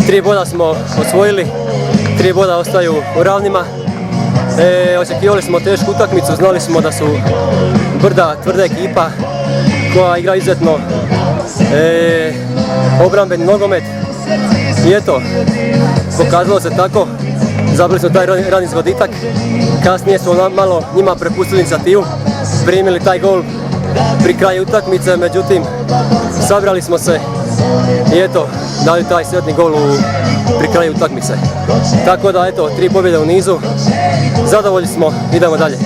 3 boda smo osvojili, 3 boda ostaju u ravnima. Očekivali smo tešku utakmicu, znali smo da su Brda tvrda ekipa koja igra izuzetno obrambeni nogomet. I eto, pokazalo se tako, zabili smo taj rani zgoditak, kasnije smo malo njima prepustili inicijativu, primili taj gol pri kraju utakmice, međutim sabrali smo se i eto, dali taj sretni gol pri kraju utakmice. Tako da eto, 3 pobjede u nizu, zadovoljni smo, idemo dalje.